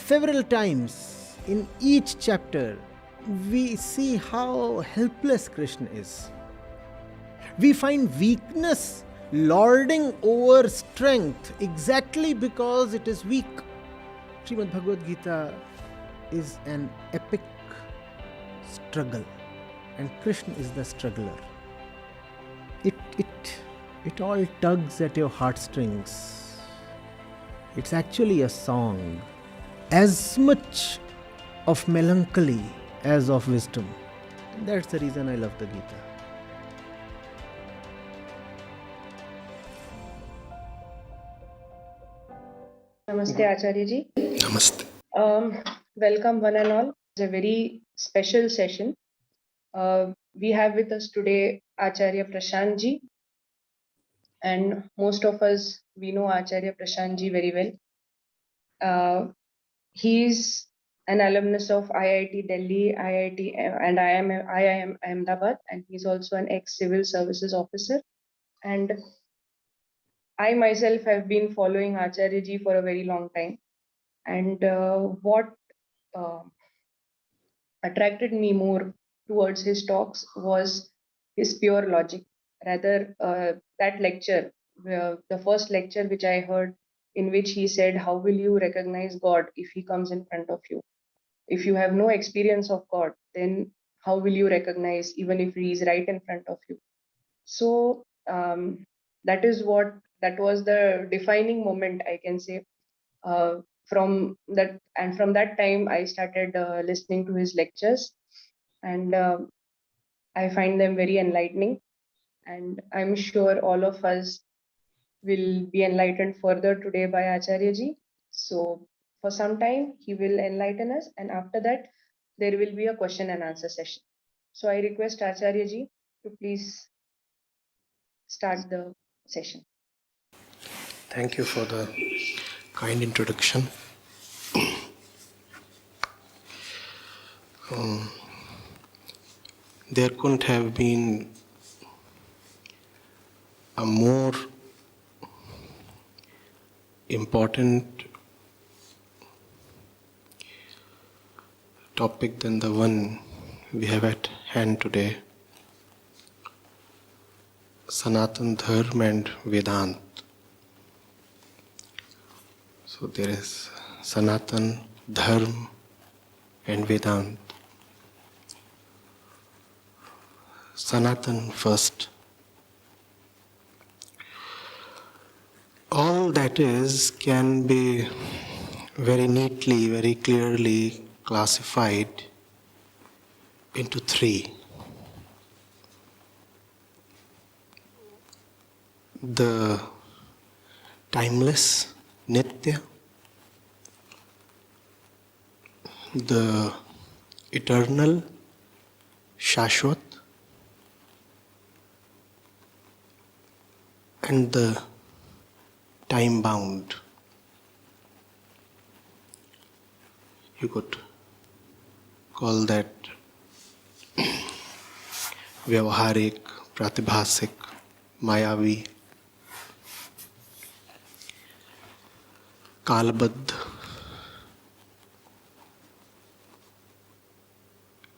several times in each chapter, we see how helpless Krishna is. We find weakness lording over strength exactly because it is weak. Srimad Bhagavad Gita is an epic struggle, and Krishna is the struggler. It all tugs at your heartstrings. It's actually a song, as much of melancholy as of wisdom. That's the reason I love the Gita. Namaste, Acharya ji. Namaste. Welcome, one and all. It's a very special session. We have with us today Acharya Prashant ji, and most of us we know Acharya Prashant ji very well. He is an alumnus of IIT Delhi, IIT and IIM Ahmedabad, and he's also an ex-civil services officer. And I myself have been following Acharya ji for a very long time. And what attracted me more towards his talks was his pure logic. Rather, that lecture, the first lecture which I heard, in which he said, how will you recognize God if he comes in front of you? If you have no experience of God, then how will you recognize even if he is right in front of you? So that was the defining moment, I can say. From that time, I started listening to his lectures, and I find them very enlightening. And I'm sure all of us will be enlightened further today by Acharya ji. So for some time, he will enlighten us, and after that, there will be a question and answer session. So I request Acharya ji to please start the session. Thank you for the kind introduction. There couldn't have been a more important topic than the one we have at hand today. Sanatan, Dharma and Vedanta. So there is Sanatan, Dharma and Vedanta. Sanatan first. All that is can be very neatly, very clearly classified into three. The timeless, Nitya, the eternal, Shashwat, and the time-bound. You could call that Vyavaharik, Pratibhasik, Mayavi, Kalabadh,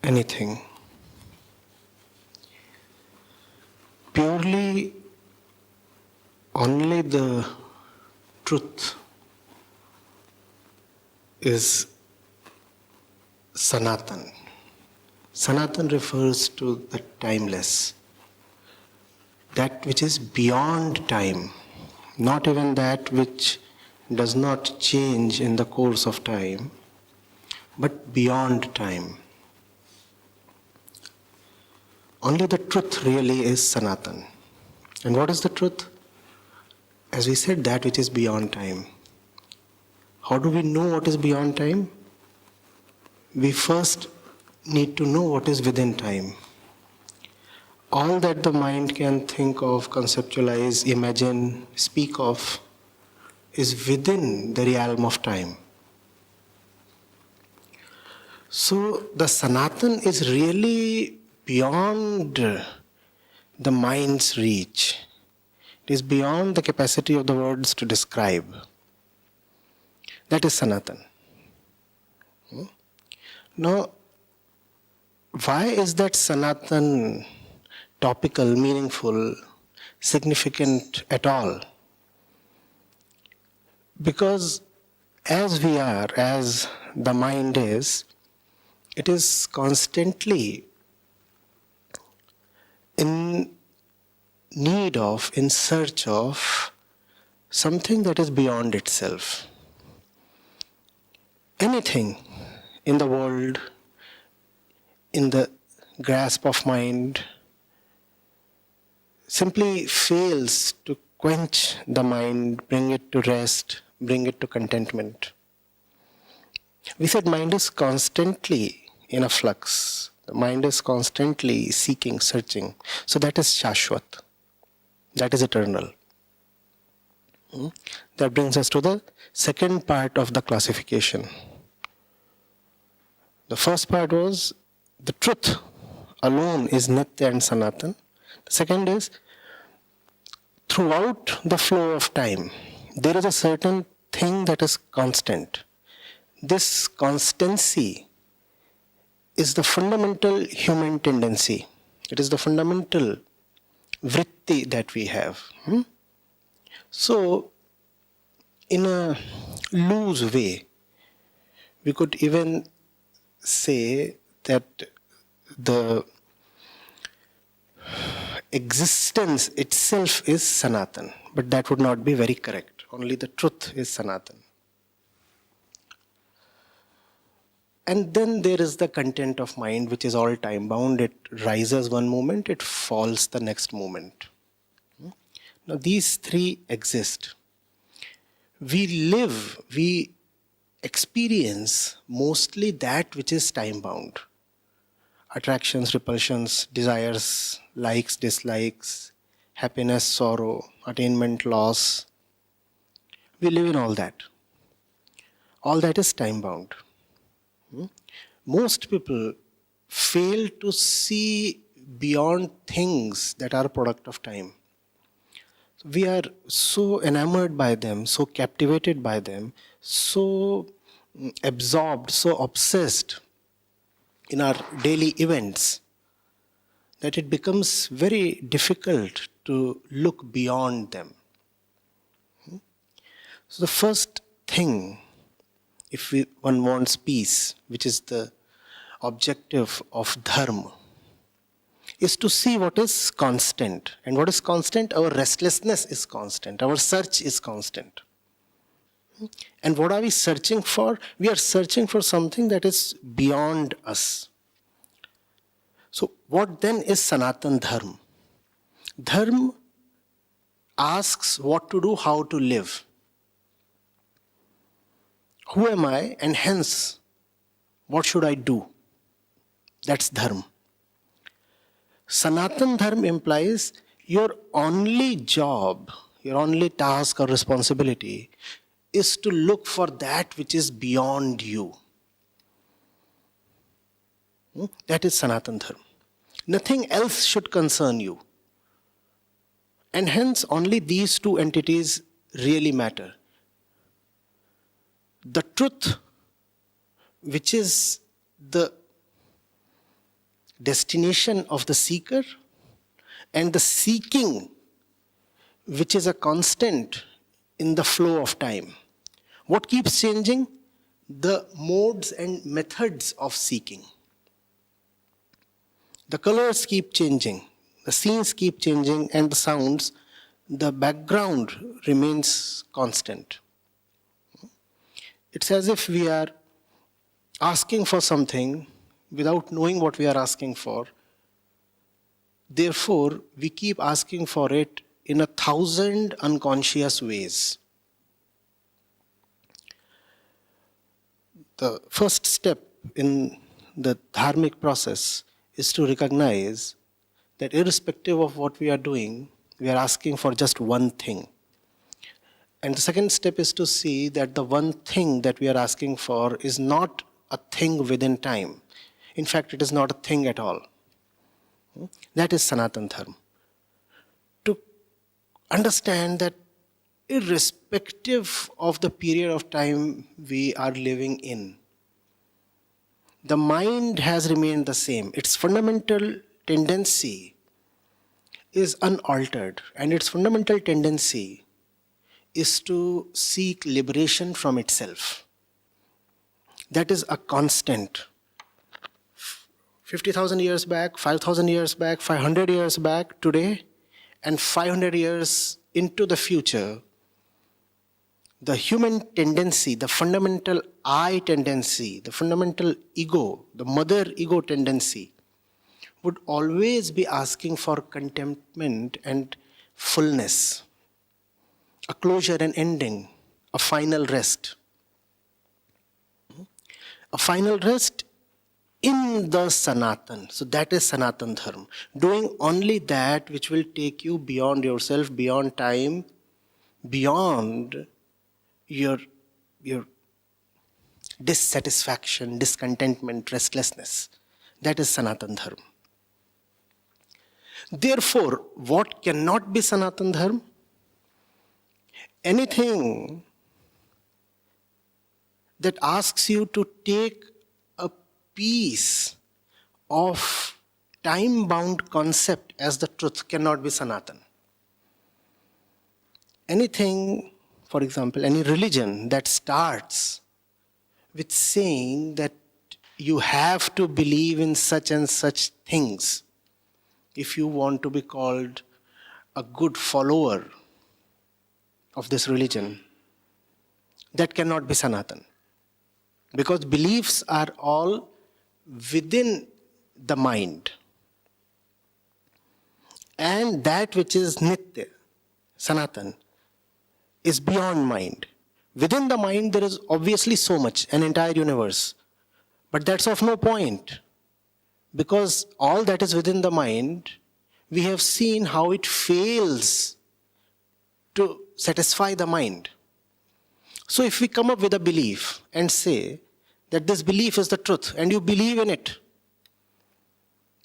anything. Purely only the truth is Sanatan. Sanatan refers to the timeless, that which is beyond time, not even that which does not change in the course of time, but beyond time. Only the truth really is Sanatan. And what is the truth? As we said, that which is beyond time. How do we know what is beyond time? We first need to know what is within time. All that the mind can think of, conceptualize, imagine, speak of, is within the realm of time. So the Sanatan is really beyond the mind's reach. It is beyond the capacity of the words to describe. That is Sanatan. Now, why is that Sanatan topical, meaningful, significant at all? Because as we are, as the mind is, it is constantly in need of, in search of something that is beyond itself. Anything in the world, in the grasp of mind, simply fails to quench the mind, bring it to rest, bring it to contentment. We said mind is constantly in a flux. The mind is constantly seeking, searching. So that is Shashwat. That is eternal. That brings us to the second part of the classification. The first part was the truth alone is Nitya and Sanatan. The second is throughout the flow of time, there is a certain thing that is constant. This constancy is the fundamental human tendency. It is the fundamental vritti that we have. So, in a loose way, we could even say that the existence itself is Sanatan, but that would not be very correct. Only the truth is Sanatan. And then there is the content of mind, which is all time bound. It rises one moment, it falls the next moment. Now these three exist. We experience mostly that which is time bound. Attractions, repulsions, desires, likes, dislikes, happiness, sorrow, attainment, loss. We live in all that. All that is time bound. Most people fail to see beyond things that are a product of time. We are so enamored by them, so captivated by them, so absorbed, so obsessed in our daily events that it becomes very difficult to look beyond them. So the first thing, if one wants peace, which is the objective of Dharma, is to see what is constant. And what is constant? Our restlessness is constant. Our search is constant. And what are we searching for? We are searching for something that is beyond us. So what then is Sanatan Dharma? Dharma asks what to do, how to live. Who am I? And hence, what should I do? That's Dharma. Sanatan Dharma implies your only job, your only task or responsibility is to look for that which is beyond you. That is Sanatan Dharma. Nothing else should concern you. And hence only these two entities really matter. The truth, which is the destination of the seeker, and the seeking, which is a constant in the flow of time. What keeps changing? The modes and methods of seeking. The colors keep changing, the scenes keep changing, and the sounds, the background remains constant. It's as if we are asking for something without knowing what we are asking for. Therefore, we keep asking for it in 1,000 unconscious ways. The first step in the dharmic process is to recognize that irrespective of what we are doing, we are asking for just one thing. And the second step is to see that the one thing that we are asking for is not a thing within time. In fact, it is not a thing at all. That is Sanatan Dharma. To understand that irrespective of the period of time we are living in, the mind has remained the same. Its fundamental tendency is unaltered, and its fundamental tendency is to seek liberation from itself. That is a constant. 50,000 years back, 5,000 years back, 500 years back, today, and 500 years into the future, the human tendency, the fundamental I tendency, the fundamental ego, the mother ego tendency, would always be asking for contentment and fullness, a closure and ending, a final rest. A final rest in the Sanatan. So that is Sanatan Dharma. Doing only that which will take you beyond yourself, beyond time, beyond your dissatisfaction, discontentment, restlessness. That is Sanatan Dharma. Therefore, what cannot be Sanatan Dharma? Anything that asks you to take a piece of time-bound concept as the truth cannot be Sanatan. Anything, for example, any religion that starts with saying that you have to believe in such and such things if you want to be called a good follower of this religion, that cannot be Sanatan. Because beliefs are all within the mind. And that which is Nitya, Sanatan, is beyond mind. Within the mind there is obviously so much, an entire universe. But that's of no point. Because all that is within the mind, we have seen how it fails to satisfy the mind. So if we come up with a belief and say that this belief is the truth, and you believe in it,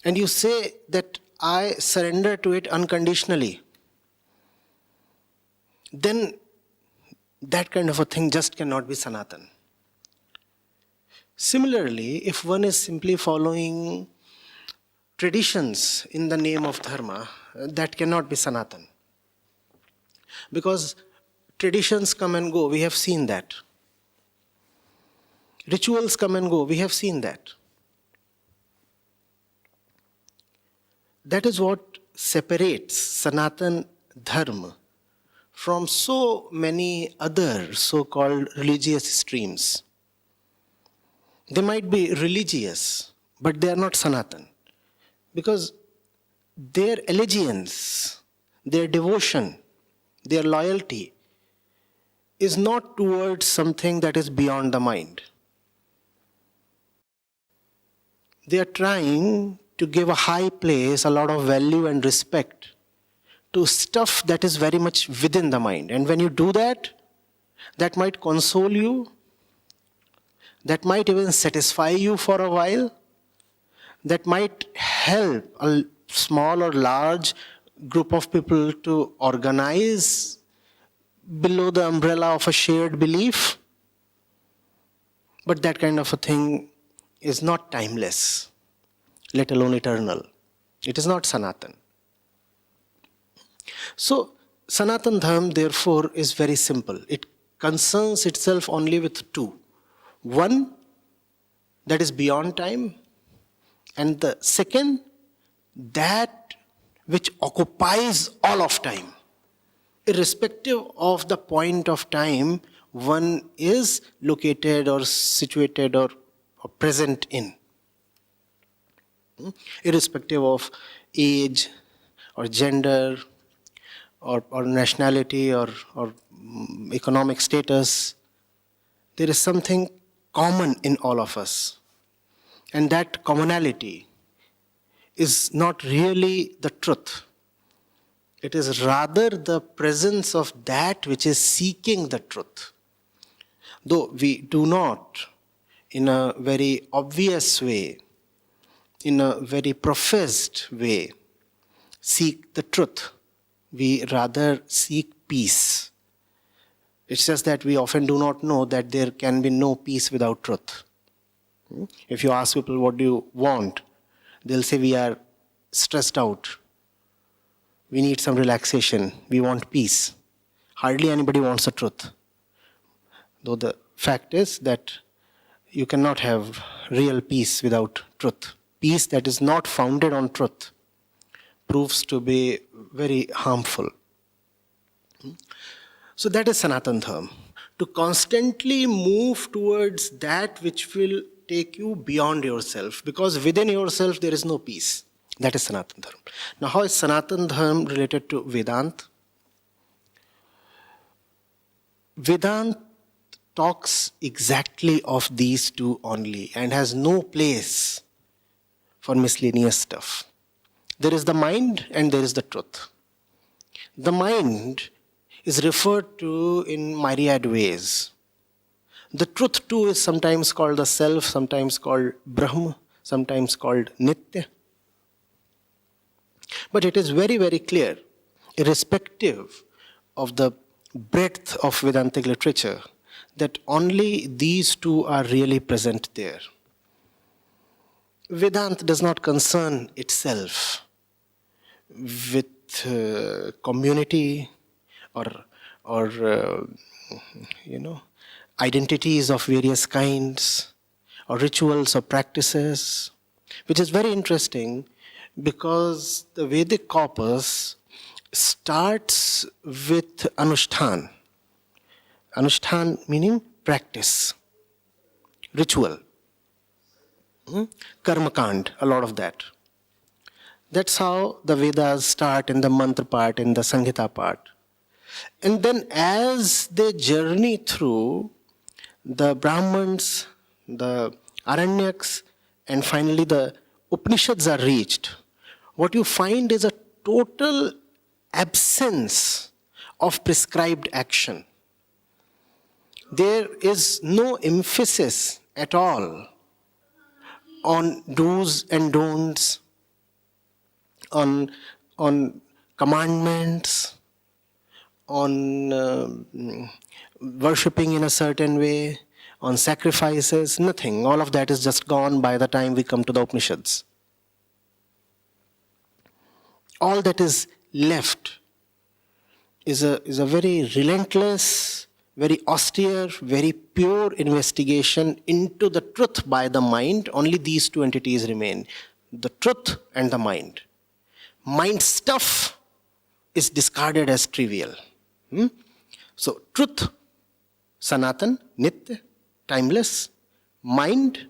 and you say that I surrender to it unconditionally, then that kind of a thing just cannot be Sanatan. Similarly, if one is simply following traditions in the name of Dharma, that cannot be Sanatan. Because traditions come and go, we have seen that. Rituals come and go, we have seen that. That is what separates Sanatan Dharma from so many other so-called religious streams. They might be religious, but they are not Sanatan. Because their allegiance, their devotion, their loyalty is not towards something that is beyond the mind. They are trying to give a high place, a lot of value and respect to stuff that is very much within the mind. And when you do that, that might console you, that might even satisfy you for a while, that might help a small or large group of people to organize below the umbrella of a shared belief. But that kind of a thing is not timeless, let alone eternal. It is not Sanatan. So, Sanatan Dharma, therefore, is very simple. It concerns itself only with two. One, that is beyond time, and the second, that which occupies all of time. Irrespective of the point of time one is located or situated or present in. Irrespective of age or gender or nationality or economic status, there is something common in all of us. And that commonality is not really the truth. It is rather the presence of that which is seeking the truth. Though we do not, in a very obvious way, in a very professed way, seek the truth. We rather seek peace. It's just that we often do not know that there can be no peace without truth. If you ask people what do you want, they'll say we are stressed out. We need some relaxation. We want peace. Hardly anybody wants the truth. Though the fact is that you cannot have real peace without truth. Peace that is not founded on truth proves to be very harmful. So that is Sanatan Dharma. To constantly move towards that which will take you beyond yourself, because within yourself there is no peace. That is Sanatan Dharma. Now, how is Sanatan Dharma related to Vedanta? Vedanta talks exactly of these two only and has no place for miscellaneous stuff. There is the mind and there is the truth. The mind is referred to in myriad ways. The truth too is sometimes called the self, sometimes called Brahma, sometimes called Nitya. But it is very, very clear, irrespective of the breadth of Vedantic literature, that only these two are really present there. Vedanta does not concern itself with community or identities of various kinds or rituals or practices, which is very interesting because the Vedic corpus starts with Anushtan. Anushtan meaning practice, ritual, karma kand, a lot of that. That's how the Vedas start in the mantra part, in the Sanghita part. And then as they journey through, the Brahmans, the Aranyaks, and finally the Upanishads are reached, what you find is a total absence of prescribed action. There is no emphasis at all on do's and don'ts, on commandments, on worshipping in a certain way, on sacrifices, nothing. All of that is just gone by the time we come to the Upanishads. All that is left is a very relentless, very austere, very pure investigation into the truth by the mind. Only these two entities remain, the truth and the mind. Mind stuff is discarded as trivial. So truth, Sanatan, Nitya, timeless. Mind,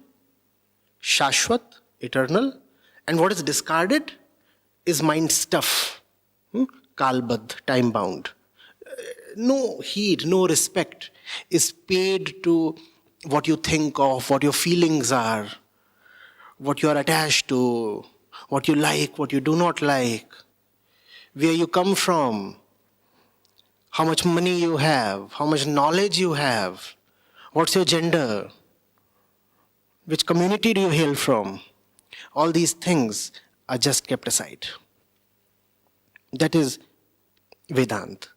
Shashwat, eternal. And what is discarded is mind stuff, Kalbadh, time-bound. No heed, no respect is paid to what you think of, what your feelings are, what you are attached to, what you like, what you do not like, where you come from, how much money you have, how much knowledge you have, what's your gender, which community do you hail from. All these things are just kept aside. That is Vedanta.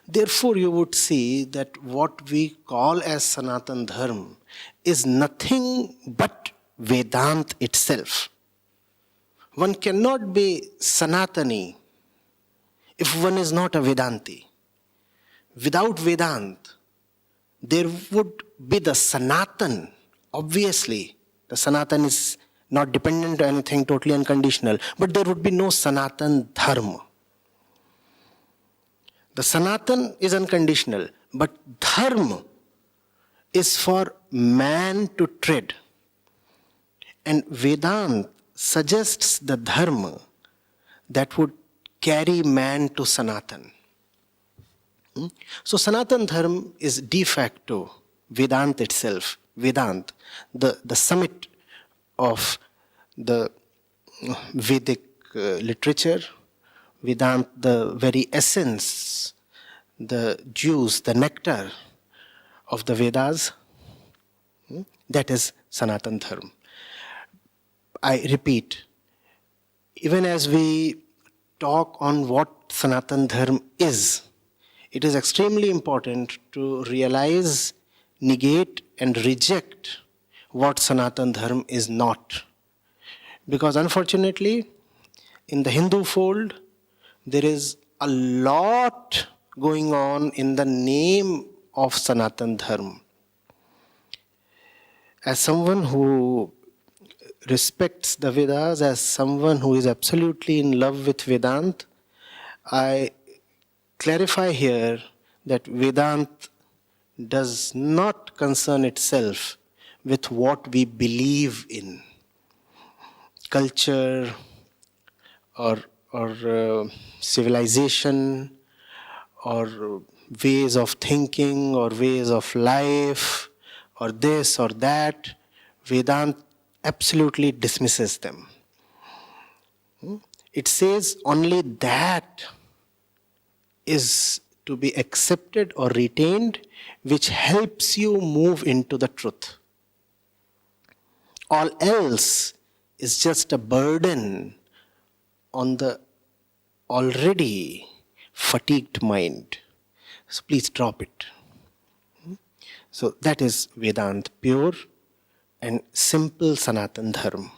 Therefore, you would see that what we call as Sanatan Dharma is nothing but Vedanta itself. One cannot be Sanatani if one is not a Vedanti. Without Vedanta, there would be the Sanatan. Obviously, the Sanatan is not dependent on anything, totally unconditional. But there would be no Sanatan Dharma. The Sanatan is unconditional, but Dharma is for man to tread. And Vedanta suggests the Dharma that would carry man to Sanatan. So Sanatan Dharma is de facto Vedanta itself. Vedanta, the summit of the Vedic literature. Vedanta, the very essence, the juice, the nectar of the Vedas. That is Sanatan Dharma. I repeat, even as we talk on what Sanatan Dharma is, it is extremely important to realize, negate, and reject what Sanatan Dharma is not. Because unfortunately, in the Hindu fold, there is a lot going on in the name of Sanatan Dharma. As someone who respects the Vedas, as someone who is absolutely in love with Vedant, I clarify here that Vedant does not concern itself with what we believe in. Culture or civilization or ways of thinking or ways of life or this or that, Vedanta absolutely dismisses them. It says only that is to be accepted or retained which helps you move into the truth. All else is just a burden on the already fatigued mind. So please drop it. So that is Vedanta, pure and simple Sanatan Dharma.